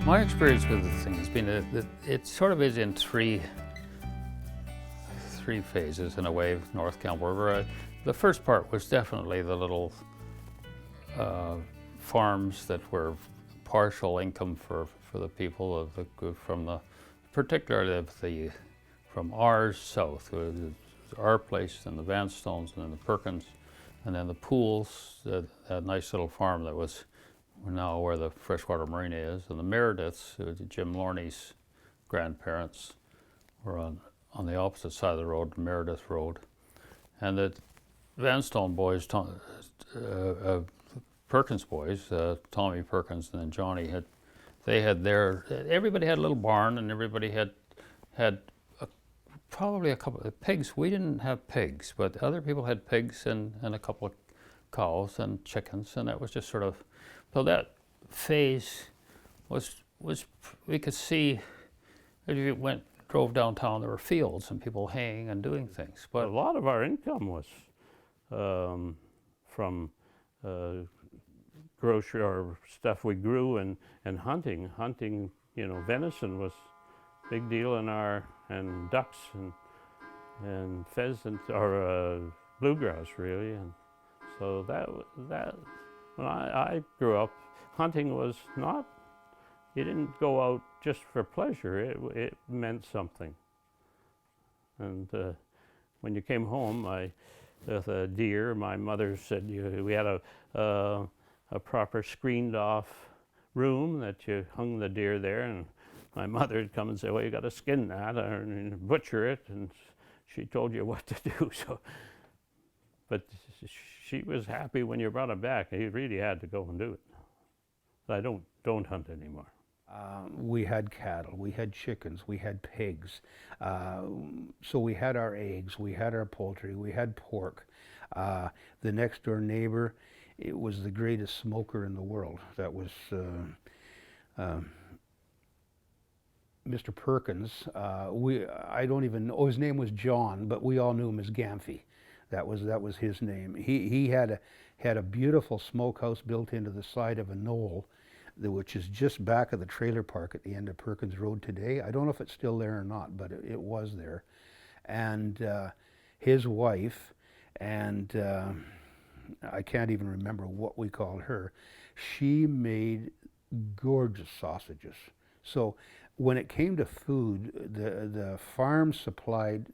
My experience with the thing has been that it sort of is in three phases in a way, North Campbell River. The first part was definitely the little farms that were partial income for the people of particularly from ours south, our place and the Vanstones and then the Perkins, and then the Pools, that nice little farm that was now where the freshwater marina is, and the Merediths, Jim Lorney's grandparents, were on the opposite side of the road, Meredith Road, and the Vanstone boys, Perkins boys, Tommy Perkins and then Johnny everybody had a little barn, and everybody had probably a couple of pigs. We didn't have pigs, but other people had pigs and a couple of cows and chickens, and that was just sort of, so that phase was we could see, if you drove downtown, there were fields and people haying and doing things. But a lot of our income was from grocery or stuff we grew and hunting. Hunting, venison was a big deal and ducks and pheasant or bluegrass really, and so that when I grew up, hunting was not. You didn't go out just for pleasure. It meant something. And when you came home, with a deer, my mother said we had a proper screened off room that you hung the deer there, and my mother would come and say, well, you got to skin that and butcher it, and she told you what to do. So, but she was happy when you brought it back. You really had to go and do it. I don't hunt anymore. We had cattle, we had chickens, we had pigs. So we had our eggs, we had our poultry, we had pork. The next door neighbor, it was the greatest smoker in the world. That was Mr. Perkins. I don't even know, his name was John, but we all knew him as Gamphy. That was his name. He had a beautiful smokehouse built into the side of a knoll, which is just back of the trailer park at the end of Perkins Road today. I don't know if it's still there or not, but it was there. And his wife, and I can't even remember what we called her, she made gorgeous sausages. So when it came to food, the farm supplied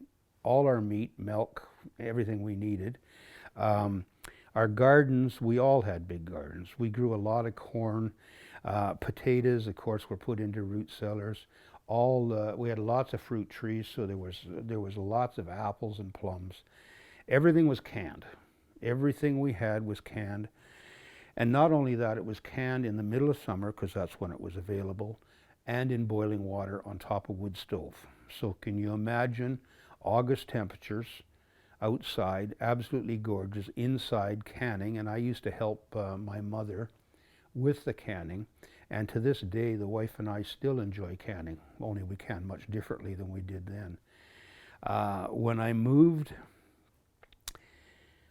all our meat, milk, everything we needed. Our gardens, we all had big gardens. We grew a lot of corn. Potatoes, of course, were put into root cellars. We had lots of fruit trees, so there was lots of apples and plums. Everything was canned. Everything we had was canned. And not only that, it was canned in the middle of summer, because that's when it was available, and in boiling water on top of wood stove. So can you imagine August temperatures outside, absolutely gorgeous, inside canning, and I used to help my mother with the canning, and to this day the wife and I still enjoy canning, only we can much differently than we did then. When I moved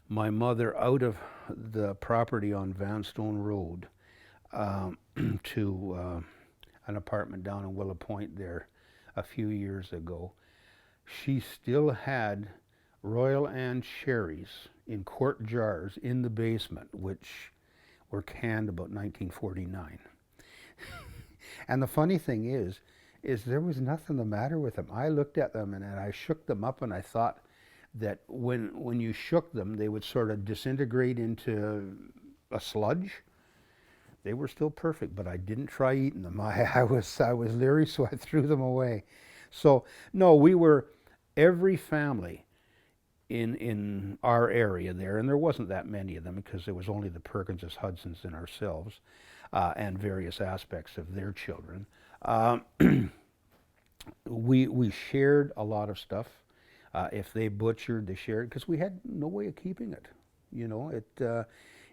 my mother out of the property on Vanstone Road to an apartment down in Willow Point there a few years ago, she still had Royal Anne cherries in quart jars in the basement, which were canned about 1949. And the funny thing is there was nothing the matter with them. I looked at them and I shook them up, and I thought that when you shook them, they would sort of disintegrate into a sludge. They were still perfect, but I didn't try eating them. I was leery, so I threw them away. So no, every family in our area there, and there wasn't that many of them because there was only the Perkinses, Hudsons, and ourselves, and various aspects of their children. We shared a lot of stuff. If they butchered, they shared, because we had no way of keeping it.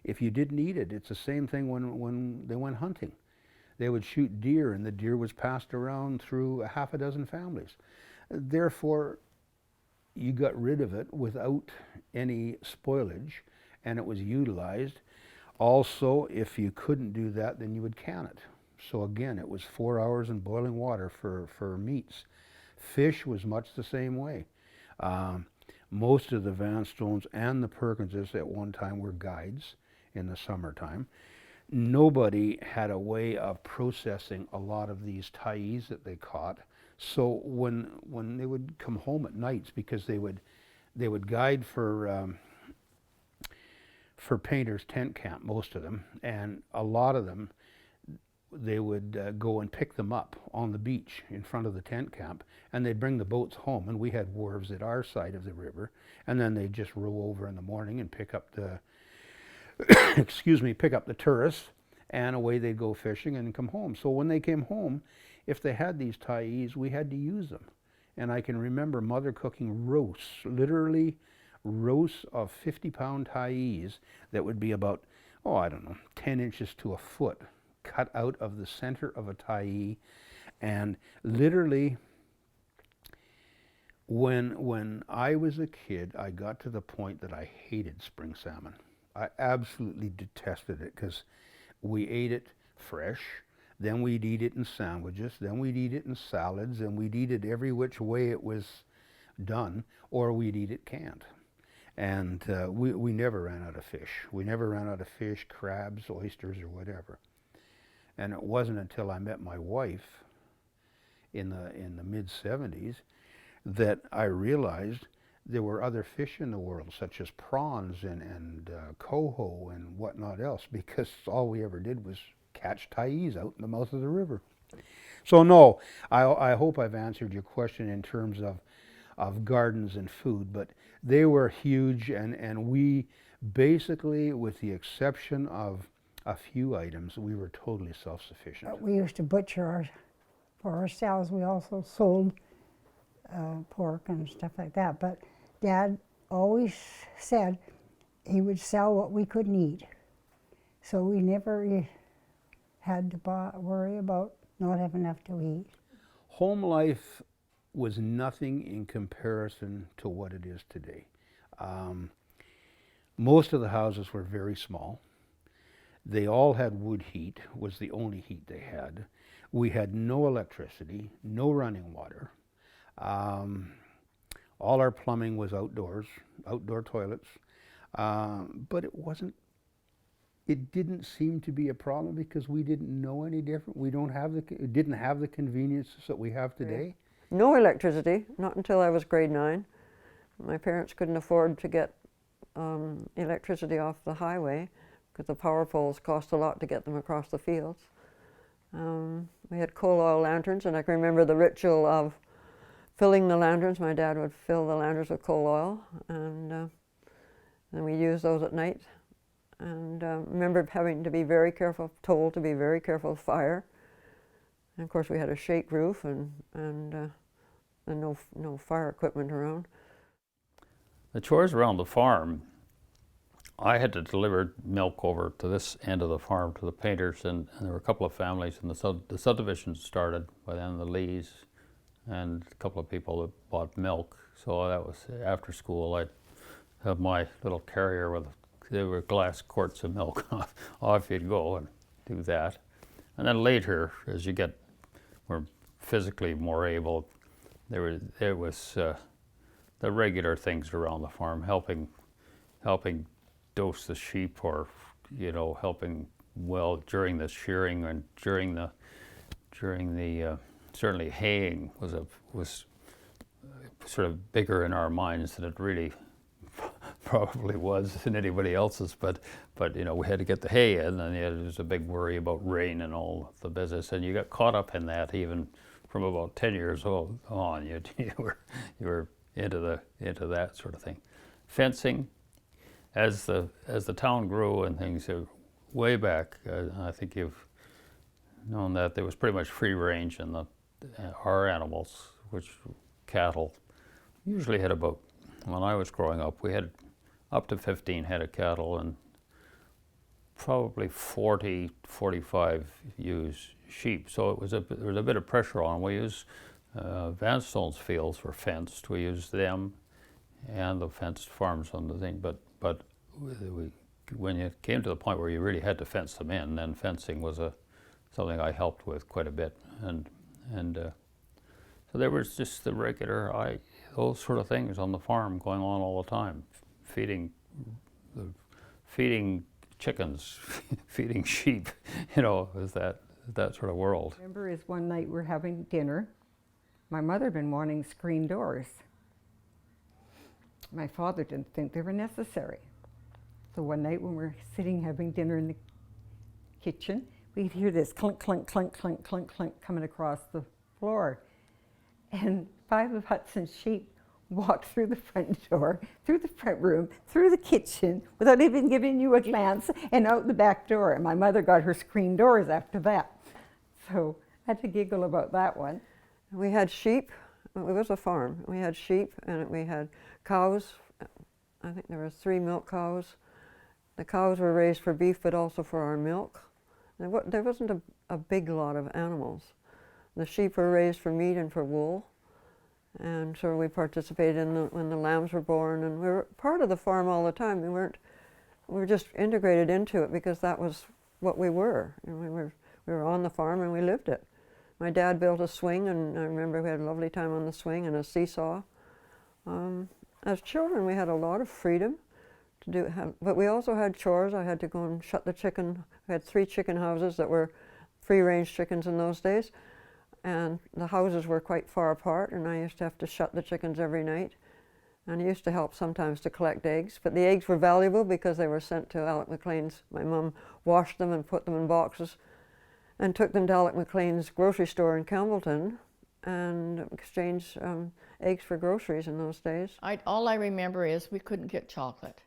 If you didn't eat it, it's the same thing when they went hunting. They would shoot deer, and the deer was passed around through a half a dozen families. Therefore, you got rid of it without any spoilage, and it was utilized. Also, if you couldn't do that, then you would can it. So again, it was 4 hours in boiling water for meats. Fish was much the same way. Most of the Vanstones and the Perkinses at one time were guides in the summertime. Nobody had a way of processing a lot of these tyes that they caught. So when they would come home at nights, because they would guide for Painter's Tent Camp, most of them, and a lot of them, they would go and pick them up on the beach in front of the tent camp, and they'd bring the boats home, and we had wharves at our side of the river, and then they'd just row over in the morning and pick up the excuse me, pick up the tourists, and away they'd go fishing and come home. So when they came home, if they had these tyes, we had to use them. And I can remember Mother cooking roasts, literally roasts of 50-pound tyes that would be about, oh, I don't know, 10 inches to a foot, cut out of the center of a tie. And literally, when I was a kid, I got to the point that I hated spring salmon. I absolutely detested it, because we ate it fresh, then we'd eat it in sandwiches, then we'd eat it in salads, and we'd eat it every which way it was done, or we'd eat it canned. And we never ran out of fish. We never ran out of fish, crabs, oysters, or whatever. And it wasn't until I met my wife in the mid-70s that I realized there were other fish in the world, such as prawns and coho and whatnot else, because all we ever did was catch tyes out in the mouth of the river. So no, I hope I've answered your question in terms of gardens and food, but they were huge, and we basically, with the exception of a few items, we were totally self-sufficient. We used to butcher for ourselves. We also sold pork and stuff like that, but Dad always said he would sell what we couldn't eat. So we never had to worry about not having enough to eat. Home life was nothing in comparison to what it is today. Most of the houses were very small. They all had wood heat, was the only heat they had. We had no electricity, no running water. All our plumbing was outdoors, outdoor toilets, but it didn't seem to be a problem because we didn't know any different. We didn't have the conveniences that we have today. No electricity, not until I was grade 9. My parents couldn't afford to get electricity off the highway because the power poles cost a lot to get them across the fields. We had coal oil lanterns, and I can remember the ritual of filling the lanterns. My dad would fill the lanterns with coal oil, and then we used those at night. And remember having to be very careful, told to be very careful of fire. And of course we had a shake roof and no fire equipment around. The chores around the farm, I had to deliver milk over to this end of the farm to the Painters, and there were a couple of families, and the subdivision started by then, the Lees, and a couple of people that bought milk. So that was after school. I'd have my little carrier with, there were glass quarts of milk. Off you'd go and do that. And then later, as you were physically more able, there was the regular things around the farm, helping dose the sheep, or helping during the shearing and during the certainly haying was sort of bigger in our minds than it really probably was in anybody else's, but we had to get the hay in, and there was a big worry about rain and all the business, and you got caught up in that even from about 10 years old on. You were into that sort of thing. Fencing, as the town grew and things, way back, I think you've known that there was pretty much free range in our animals, which cattle usually had about, when I was growing up, we had up to 15 head of cattle and probably 40, 45 ewes sheep. So there was a bit of pressure on. We used Vanstone's fields were fenced. We used them and the fenced farms on the thing. But when it came to the point where you really had to fence them in, then fencing was a something I helped with quite a bit, and so there was just the regular those sort of things on the farm going on all the time, feeding chickens, feeding sheep, you know, it was that sort of world. Remember is one night we're having dinner. My mother had been wanting screen doors. My father didn't think they were necessary. So one night when we're sitting having dinner in the kitchen, we'd hear this clunk, clunk, clunk, clunk, clunk, clunk coming across the floor. And 5 of Hudson's sheep walked through the front door, through the front room, through the kitchen, without even giving you a glance, and out the back door. And my mother got her screen doors after that. So I had to giggle about that one. We had sheep. It was a farm. We had sheep and we had cows. I think there were 3 milk cows. The cows were raised for beef, but also for our milk. There wasn't a big lot of animals. The sheep were raised for meat and for wool. And so we participated in when the lambs were born, and we were part of the farm all the time. We were just integrated into it because that was what we were. And we were on the farm and we lived it. My dad built a swing, and I remember we had a lovely time on the swing and a seesaw. As children, we had a lot of freedom to do, but we also had chores. I had to go and shut the chicken. We had 3 chicken houses that were free-range chickens in those days, and the houses were quite far apart, and I used to have to shut the chickens every night. And I used to help sometimes to collect eggs, but the eggs were valuable because they were sent to Alec McLean's. My mum washed them and put them in boxes and took them to Alec McLean's grocery store in Campbellton and exchanged eggs for groceries in those days. All I remember is we couldn't get chocolate.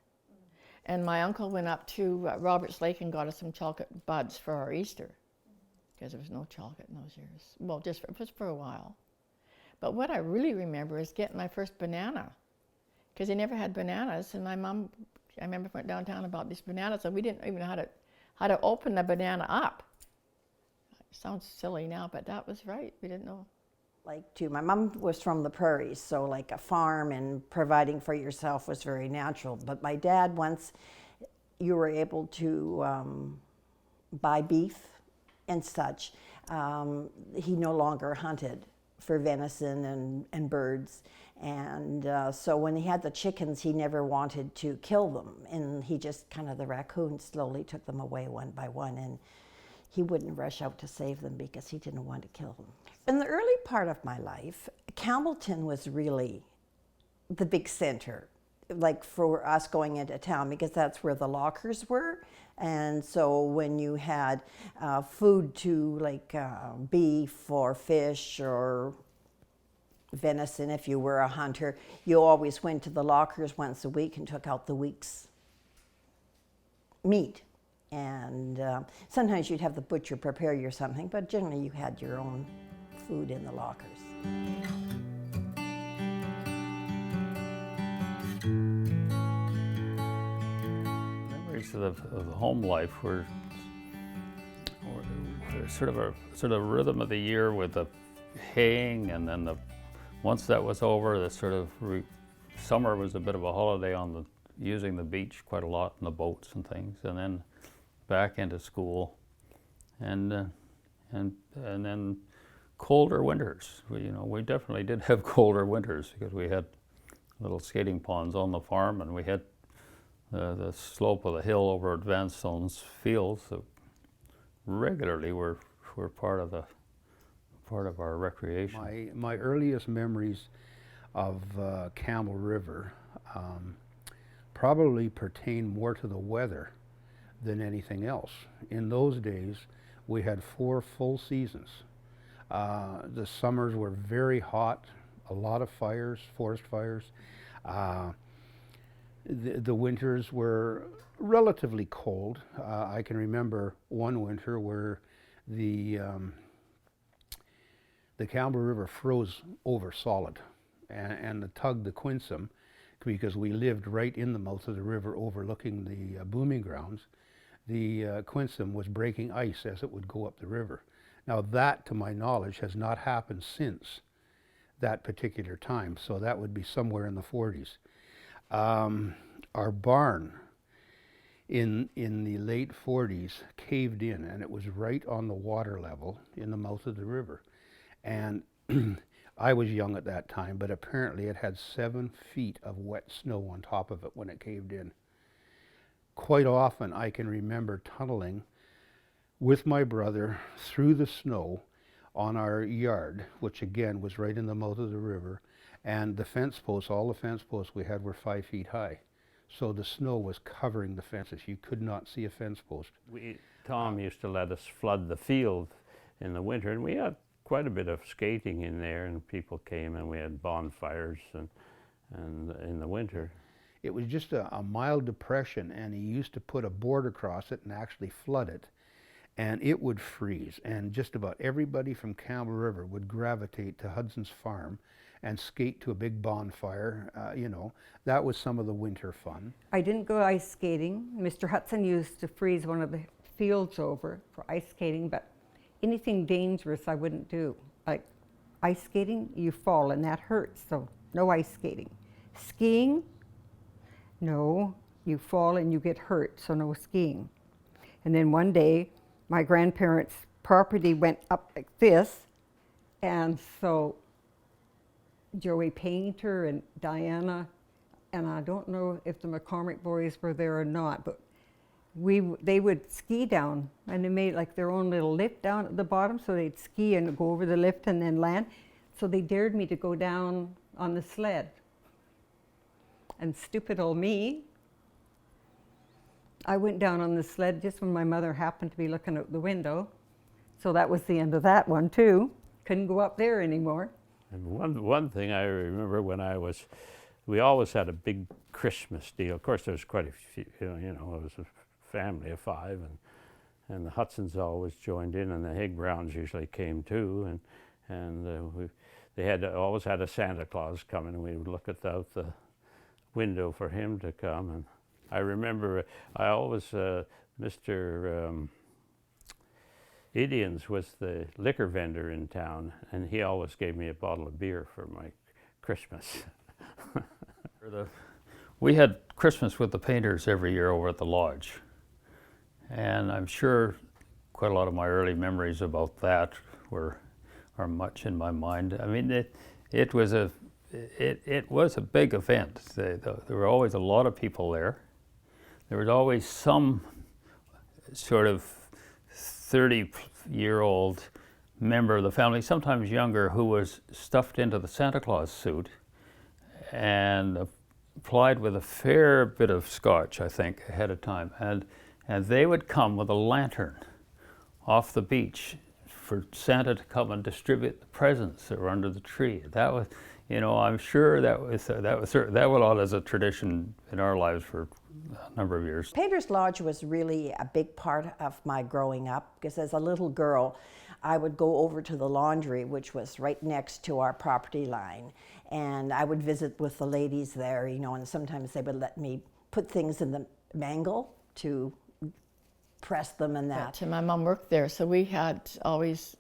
And my uncle went up to Roberts Lake and got us some chocolate buds for our Easter, because there was no chocolate in those years. Well, just for a while. But what I really remember is getting my first banana, because they never had bananas. And my mom, I remember, went downtown about these bananas, and we didn't even know how to open the banana up. It sounds silly now, but that was right. We didn't know. My mom was from the prairies, so like a farm and providing for yourself was very natural. But my dad, once you were able to buy beef and such, he no longer hunted for venison and birds. And so when he had the chickens, he never wanted to kill them. And he just the raccoons slowly took them away one by one. And he wouldn't rush out to save them because he didn't want to kill them. In the early part of my life, Campbellton was really the big center, like for us going into town, because that's where the lockers were. And so when you had food to beef or fish or venison, if you were a hunter, you always went to the lockers once a week and took out the week's meat. And sometimes you'd have the butcher prepare you something, but generally you had your own food in the lockers. Memories of the home life were sort of a rhythm of the year with the haying, and then once that was over, the sort of summer was a bit of a holiday on using the beach quite a lot in the boats and things, and then back into school, and then colder winters. We definitely did have colder winters because we had little skating ponds on the farm, and we had the slope of the hill over at Van Stone's fields that regularly were part of our recreation. My earliest memories of Campbell River probably pertain more to the weather than anything else. In those days, we had 4 full seasons. The summers were very hot, a lot of fires, forest fires. The winters were relatively cold. I can remember one winter where the Campbell River froze over solid, and the tug, the Quinsam, because we lived right in the mouth of the river overlooking the booming grounds, the Quinsam was breaking ice as it would go up the river. Now that, to my knowledge, has not happened since that particular time, so that would be somewhere in the 40s. Our barn in the late 40s caved in, and it was right on the water level in the mouth of the river. And I was young at that time, but apparently it had 7 feet of wet snow on top of it when it caved in. Quite often I can remember tunneling with my brother through the snow on our yard, which again was right in the mouth of the river, and the fence posts, all the fence posts we had were 5 feet high. So the snow was covering the fences. You could not see a fence post. Tom used to let us flood the field in the winter, and we had quite a bit of skating in there, and people came and we had bonfires and in the winter. It was just a mild depression, and he used to put a board across it and actually flood it, and it would freeze. And just about everybody from Campbell River would gravitate to Hudson's farm and skate to a big bonfire. You know, that was some of the winter fun. I didn't go ice skating. Mr. Hudson used to freeze one of the fields over for ice skating, but anything dangerous I wouldn't do. Like ice skating, you fall and that hurts, so no ice skating. Skiing, no, you fall and you get hurt, so no skiing. And then one day, my grandparents' property went up like this, and so Joey Painter and Diana, and I don't know if the McCormick boys were there or not, but they would ski down, and they made like their own little lift down at the bottom, so they'd ski and go over the lift and then land. So they dared me to go down on the sled. And stupid old me, I went down on the sled just when my mother happened to be looking out the window. So that was the end of that one too. Couldn't go up there anymore. And one thing I remember we always had a big Christmas deal. Of course, there was quite a few, you know, it was a family of 5, and the Hudsons always joined in, and the Hig Browns usually came too, and they always had a Santa Claus coming, and we would look out the window for him to come. And I remember I always, Mr. Idians was the liquor vendor in town, and he always gave me a bottle of beer for my Christmas. We had Christmas with the Painters every year over at the lodge, and I'm sure quite a lot of my early memories about that are much in my mind. I mean, it was a big event. There were always a lot of people there. There was always some sort of 30-year-old member of the family, sometimes younger, who was stuffed into the Santa Claus suit and applied with a fair bit of scotch, I think, ahead of time. And they would come with a lantern off the beach for Santa to come and distribute the presents that were under the tree. That was, you know, I'm sure that went on as a tradition in our lives for a number of years. Painter's Lodge was really a big part of my growing up, because as a little girl, I would go over to the laundry, which was right next to our property line, and I would visit with the ladies there, you know, and sometimes they would let me put things in the mangle to press them and that. But my mom worked there, so we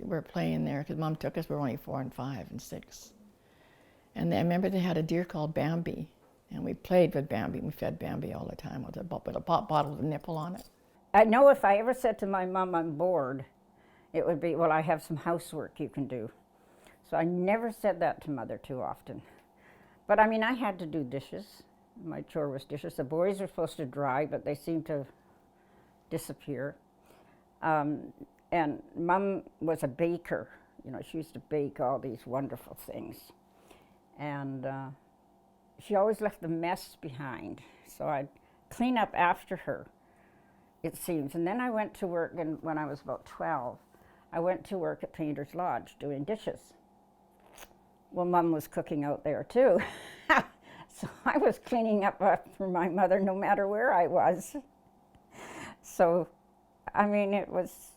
were playing there, because Mom took us, we were only 4 and 5 and 6. And I remember they had a deer called Bambi, and we played with Bambi. We fed Bambi all the time with a pop bottle with a nipple on it. I know if I ever said to my mom I'm bored, it would be, well, I have some housework you can do. So I never said that to Mother too often. But I mean, I had to do dishes. My chore was dishes. The boys were supposed to dry, but they seemed to disappear. And Mom was a baker. You know, she used to bake all these wonderful things. And she always left a mess behind. So I'd clean up after her, it seems. And then I went to work, and when I was about 12, I went to work at Painter's Lodge doing dishes. Well, Mom was cooking out there too. So I was cleaning up after my mother no matter where I was. So, I mean, it was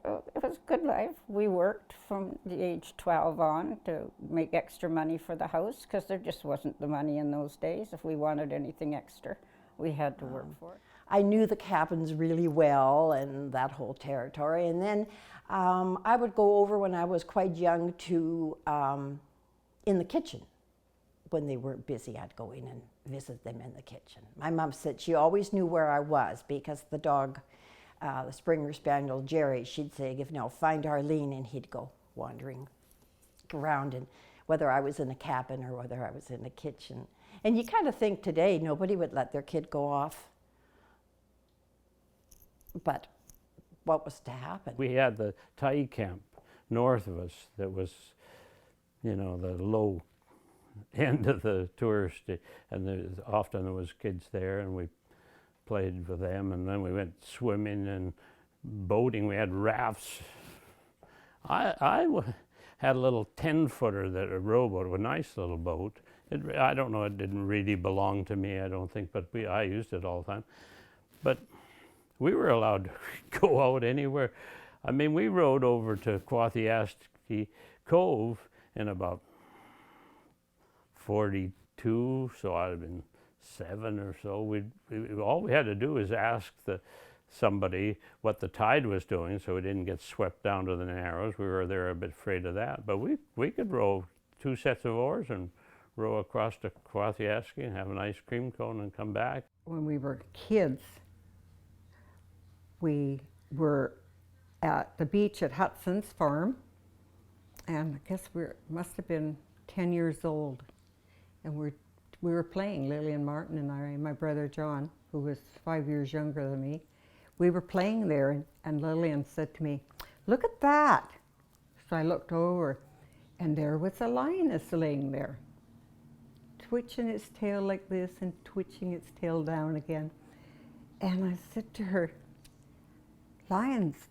a good life. We worked from the age 12 on to make extra money for the house, because there just wasn't the money in those days. If we wanted anything extra, we had to work for it. I knew the cabins really well and that whole territory. And then I would go over when I was quite young to in the kitchen when they weren't busy, I'd go in and visit them in the kitchen. My mom said she always knew where I was because the dog, the Springer Spaniel Jerry, she'd say, "If now find Arlene," and he'd go wandering around, and whether I was in a cabin or whether I was in the kitchen. And you kind of think today nobody would let their kid go off, but what was to happen? We had the Thai camp north of us that was, you know, the low end of the tourist, and often there was kids there, and we played with them, and then we went swimming and boating. We had rafts. I had a little 10-footer that a rowboat, a nice little boat. I don't know, it didn't really belong to me, I don't think, but I used it all the time. But we were allowed to go out anywhere. I mean, we rowed over to Quathiaski Cove in about 42, so I'd have been 7 or so. All we had to do was ask somebody what the tide was doing, so we didn't get swept down to the Narrows. We were there a bit afraid of that, but we could row 2 sets of oars and row across to Quathiaski and have an ice cream cone and come back. When we were kids, we were at the beach at Hudson's farm, and I guess we must have been 10 years old, and we were playing, Lillian Martin and I, and my brother John, who was 5 years younger than me. We were playing there, and Lillian said to me, "Look at that." So I looked over, and there was a lioness laying there, twitching its tail like this and twitching its tail down again. And I said to her, lions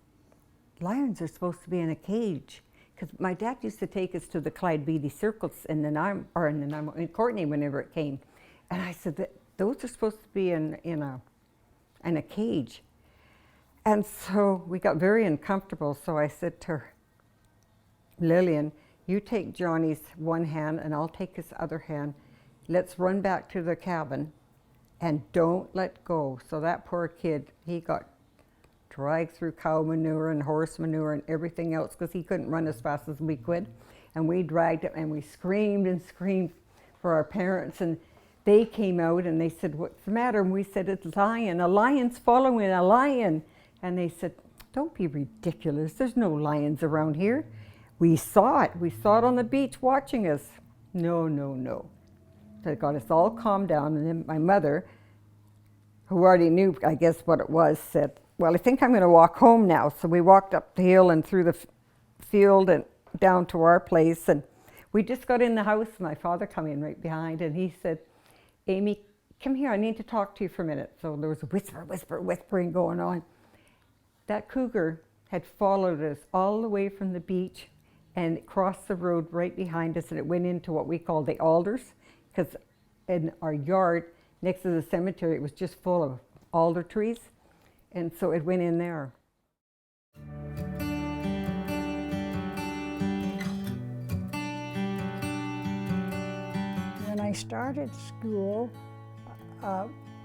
are supposed to be in a cage. Because my dad used to take us to the Clyde Beatty circles in in Courtney whenever it came. And I said that those are supposed to be in a cage. And so we got very uncomfortable. So I said to her, "Lillian, you take Johnny's one hand and I'll take his other hand. Let's run back to the cabin and don't let go." So that poor kid, he got dragged through cow manure and horse manure and everything else because he couldn't run as fast as we could. And we dragged him and we screamed and screamed for our parents, and they came out and they said, "What's the matter?" And we said, "It's a lion. A lion's following a lion." And they said, "Don't be ridiculous. There's no lions around here. We saw it. We saw it on the beach watching us." No, no, no. So it got us all calmed down, and then my mother, who already knew, I guess, what it was, said, "Well, I think I'm going to walk home now." So we walked up the hill and through the field and down to our place, and we just got in the house. My father came in right behind, and he said, "Amy, come here, I need to talk to you for a minute." So there was a whispering going on. That cougar had followed us all the way from the beach and it crossed the road right behind us, and it went into what we call the alders, because in our yard next to the cemetery it was just full of alder trees, and so it went in there. When I started school,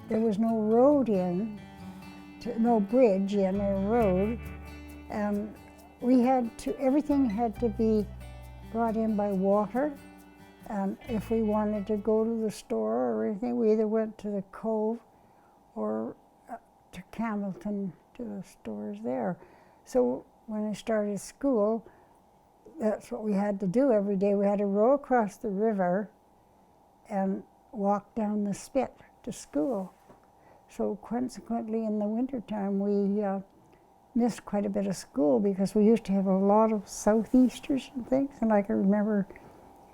there was no road in, no bridge in or road, and everything had to be brought in by water. And if we wanted to go to the store or anything, we either went to the Cove or to Campbellton to the stores there. So when I started school, that's what we had to do every day. We had to row across the river and walk down the spit to school. So consequently, in the wintertime, we missed quite a bit of school because we used to have a lot of southeasters and things. And I can remember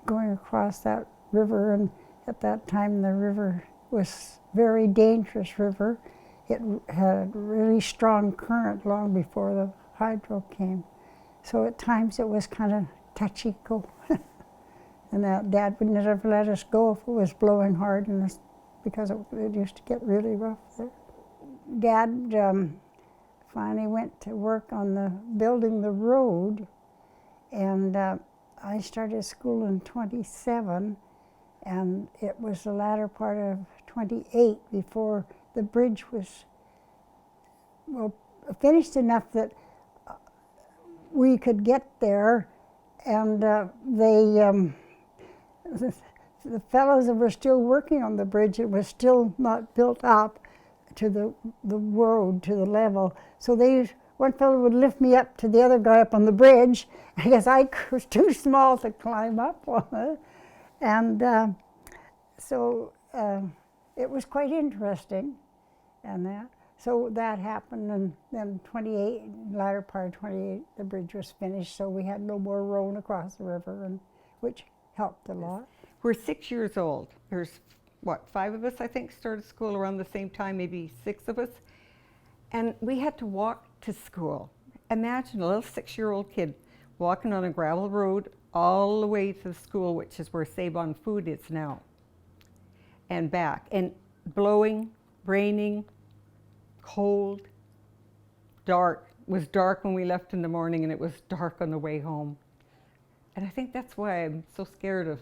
going across that river, and at that time the river was a very dangerous river. It had a really strong current long before the hydro came. So at times it was kind of touchy-go. And that Dad would never let us go if it was blowing hard, because it used to get really rough there. Dad finally went to work on building the road, and I started school in 27, and it was the latter part of 28 before the bridge was, finished enough that we could get there, and they the fellows that were still working on the bridge, it was still not built up to the road, to the level. So one fellow would lift me up to the other guy up on the bridge. I guess I was too small to climb up on it. And so it was quite interesting, and that. So that happened, and then 28, latter part of 28, the bridge was finished, so we had no more rowing across the river, and which helped a lot. We're 6 years old. There's, what, 5 of us, I think, started school around the same time, maybe 6 of us. And we had to walk to school. Imagine a little 6-year-old kid walking on a gravel road all the way to the school, which is where Save on Food is now, and back. And blowing, raining, cold, dark. It was dark when we left in the morning, and it was dark on the way home. And I think that's why I'm so scared of,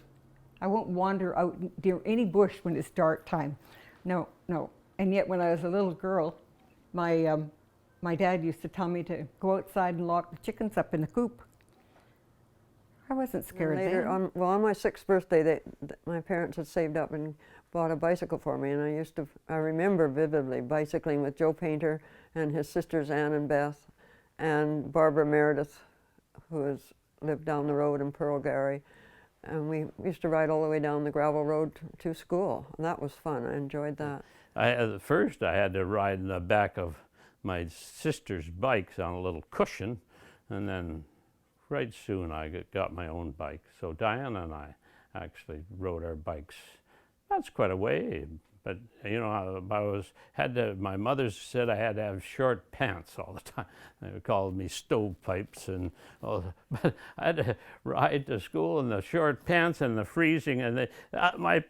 I won't wander out near any bush when it's dark time. No, no. And yet when I was a little girl, my dad used to tell me to go outside and lock the chickens up in the coop. I wasn't scared Later, then. on my 6th birthday, my parents had saved up and bought a bicycle for me, and I remember vividly bicycling with Joe Painter and his sisters Ann and Beth and Barbara Meredith, who lived down the road in Pearl Gary, and we used to ride all the way down the gravel road to school, and that was fun. I enjoyed that. At first, I had to ride in the back of my sister's bikes on a little cushion, and then right soon I got my own bike. So Diana and I actually rode our bikes. That's quite a way, but you know, my mother said I had to have short pants all the time. They called me stovepipes, and but I had to ride to school in the short pants and the freezing, and my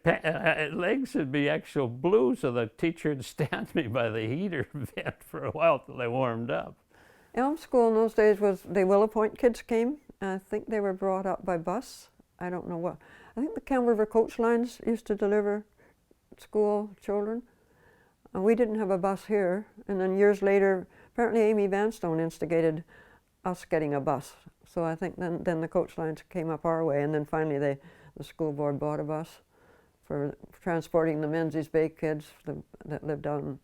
legs would be actual blue, so the teacher would stand me by the heater vent for a while till they warmed up. Elm School in those days the Willow Point kids came. I think they were brought up by bus. I don't know what. I think the Campbell River coach lines used to deliver school children. We didn't have a bus here. And then years later, apparently Amy Vanstone instigated us getting a bus. So I think then the coach lines came up our way. And then finally the school board bought a bus for transporting the Menzies Bay kids that lived down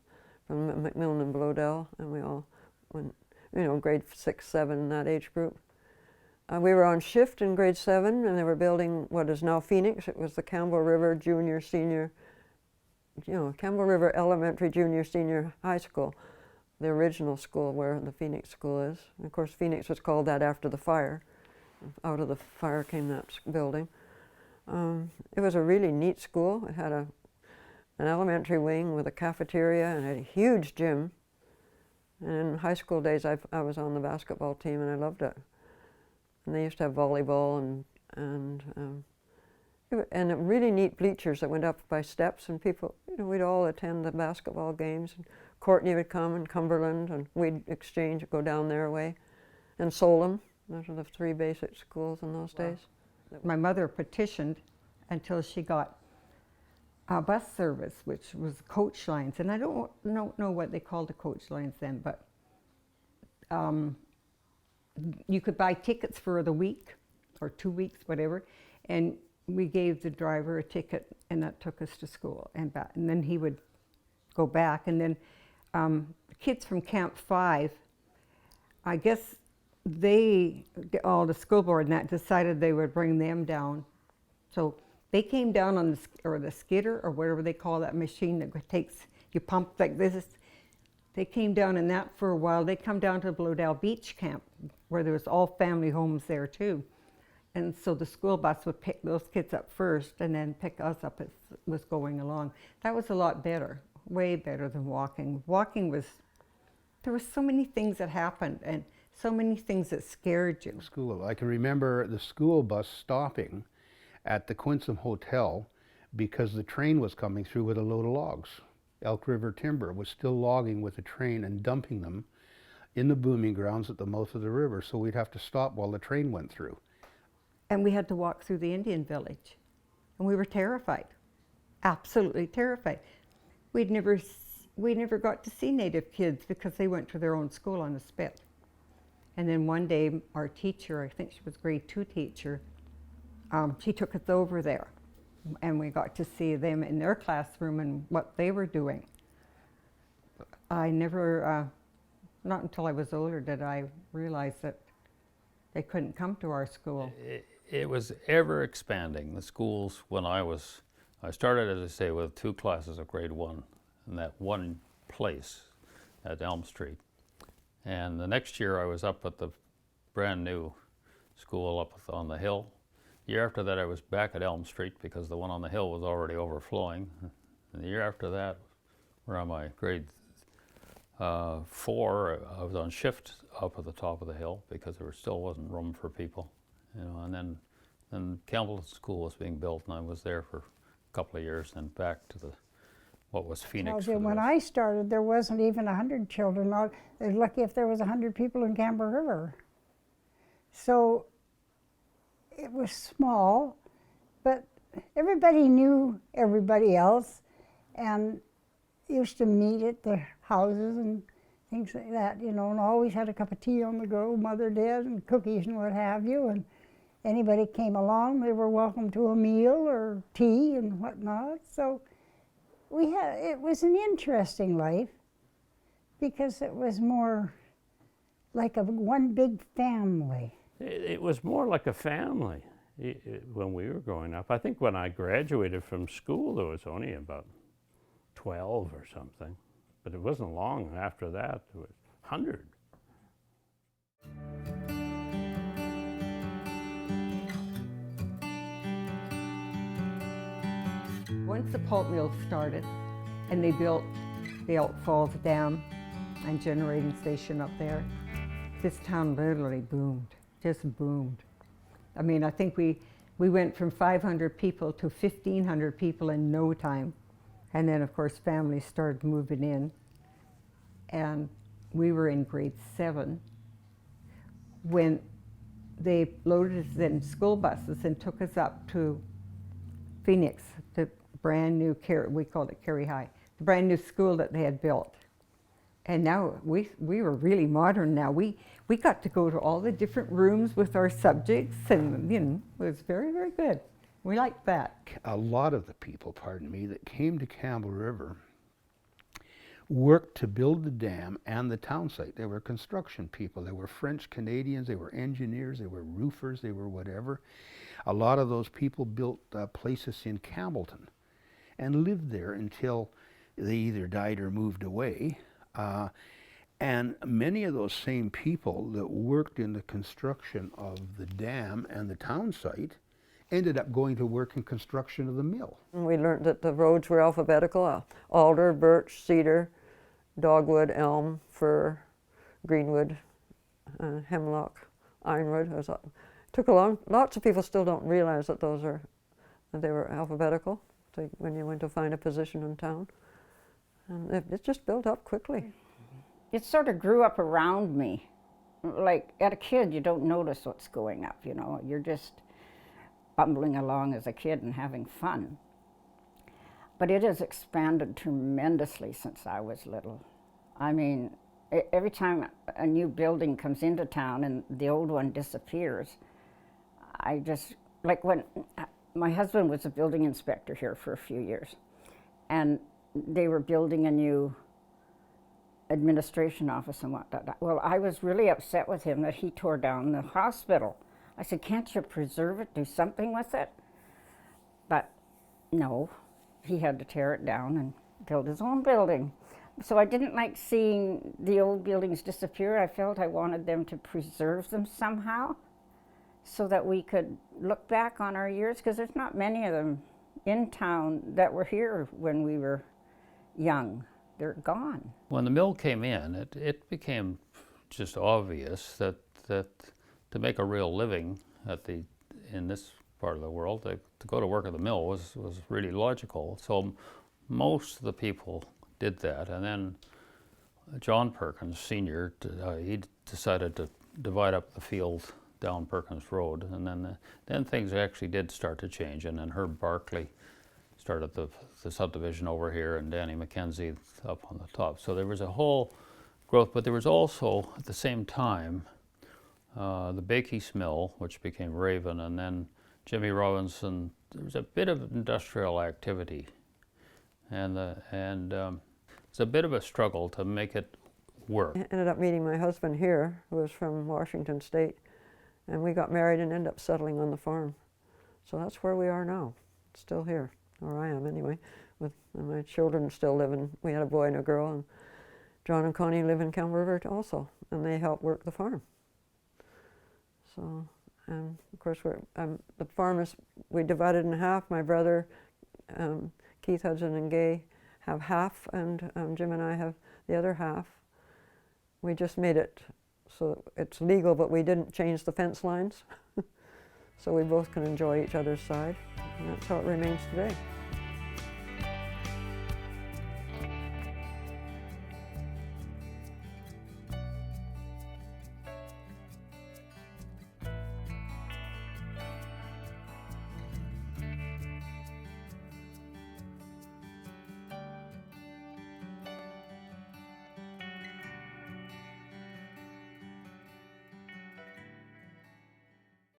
from McMillan and Blodell. And we all went, you know, grade 6, 7, in that age group. We were on shift in grade 7, and they were building what is now Phoenix. It was the Campbell River Junior, Senior, Campbell River Elementary, Junior, Senior High School, the original school where the Phoenix school is. And of course, Phoenix was called that after the fire. Out of the fire came that building. It was a really neat school. It had an elementary wing with a cafeteria and a huge gym. And in high school days, I was on the basketball team, and I loved it. And they used to have volleyball and really neat bleachers that went up by steps, and people, we'd all attend the basketball games. And Courtney would come, and Cumberland, and we'd go down their way. And Solem, those are the 3 basic schools in those days. My mother petitioned until she got a bus service, which was coach lines. And I don't know what they called the coach lines then, but you could buy tickets for the week or 2 weeks, whatever, and we gave the driver a ticket, and that took us to school and back. And then he would go back, and then the kids from Camp 5, I guess the school board and that decided they would bring them down. So they came down on the skidder or whatever they call that machine that you pump like this. They came down in that for a while. They come down to Blodell Beach Camp, where there was all family homes there too. And so the school bus would pick those kids up first and then pick us up as it was going along. That was a lot better, way better than walking. There were so many things that happened and so many things that scared you. School. I can remember the school bus stopping at the Quinsam Hotel because the train was coming through with a load of logs. Elk River Timber was still logging with the train and dumping them in the booming grounds at the mouth of the river, so we'd have to stop while the train went through. And we had to walk through the Indian village, and we were terrified, absolutely terrified. We never got to see Native kids because they went to their own school on the spit. And then one day, our teacher, I think she was grade 2 teacher, she took us over there. and we got to see them in their classroom and what they were doing. I never, not until I was older did I realize that they couldn't come to our school. It was ever expanding. The schools, when I started, as I say, with 2 classes of grade 1 in that one place at Elm Street. And the next year I was up at the brand new school up on the hill. The year after that I was back at Elm Street because the one on the hill was already overflowing. And the year after that, where am I? Grade 4, I was on shift up at the top of the hill because there still wasn't room for people. You know, and then Campbell School was being built, and I was there for a couple of years, then back to what was Phoenix. When I started, there wasn't even 100 children. They're lucky if there was 100 people in Campbell River. So it was small, but everybody knew everybody else, and used to meet at their houses and things like that, you know, and always had a cup of tea on the go, Mother did, and cookies and what have you. And anybody came along, they were welcome to a meal or tea and whatnot. So it was an interesting life because it was more like one big family. It was more like a family when we were growing up. I think when I graduated from school, there was only about 12 or something. But it wasn't long after that, it was 100. Once the pulp mill started and they built the Elk Falls Dam and generating station up there, this town literally boomed, just boomed. I mean, I think we went from 500 people to 1,500 people in no time. And then, of course, families started moving in. And we were in grade 7 when they loaded us in school buses and took us up to Phoenix, the brand new, we called it Cary High, the brand new school that they had built. And now we were really modern now. We got to go to all the different rooms with our subjects, and you know, it was very, very good. We liked that. A lot of the people, pardon me, that came to Campbell River worked to build the dam and the town site. They were construction people. They were French Canadians. They were engineers. They were roofers. They were whatever. A lot of those people built places in Campbellton and lived there until they either died or moved away. And many of those same people that worked in the construction of the dam and the town site ended up going to work in construction of the mill. We learned that the roads were alphabetical: alder, birch, cedar, dogwood, elm, fir, greenwood, hemlock, ironwood. Lots of people still don't realize that that they were alphabetical when you went to find a position in town. And it just built up quickly. It sort of grew up around me. Like, as a kid, you don't notice what's going up, you know. You're just bumbling along as a kid and having fun. But it has expanded tremendously since I was little. I mean, every time a new building comes into town and the old one disappears, I just, like when my husband was a building inspector here for a few years, and they were building a new administration office and whatnot. Well, I was really upset with him that he tore down the hospital. I said, can't you preserve it, do something with it? But no, he had to tear it down and build his own building. So I didn't like seeing the old buildings disappear. I felt I wanted them to preserve them somehow so that we could look back on our years, because there's not many of them in town that were here when we were young. They're gone. When the mill came in, it became just obvious that to make a real living in this part of the world, to go to work at the mill was really logical. So most of the people did that. And then John Perkins, Sr., he decided to divide up the field down Perkins Road. And then things actually did start to change. And then Herb Barkley started the subdivision over here, and Danny McKenzie up on the top. So there was a whole growth, but there was also, at the same time, the Bakey's Mill, which became Raven, and then Jimmy Robinson, there was a bit of industrial activity, and it's a bit of a struggle to make it work. I ended up meeting my husband here, who was from Washington State, and we got married and ended up settling on the farm. So that's where we are now, still here, or I am anyway, with my children still living. We had a boy and a girl, and John and Connie live in Campbell River also, and they help work the farm. So, and of course, the farm is, we divided in half. My brother, Keith Hudson and Gay, have half, and Jim and I have the other half. We just made it so it's legal, but we didn't change the fence lines. So we both can enjoy each other's side, and that's how it remains today.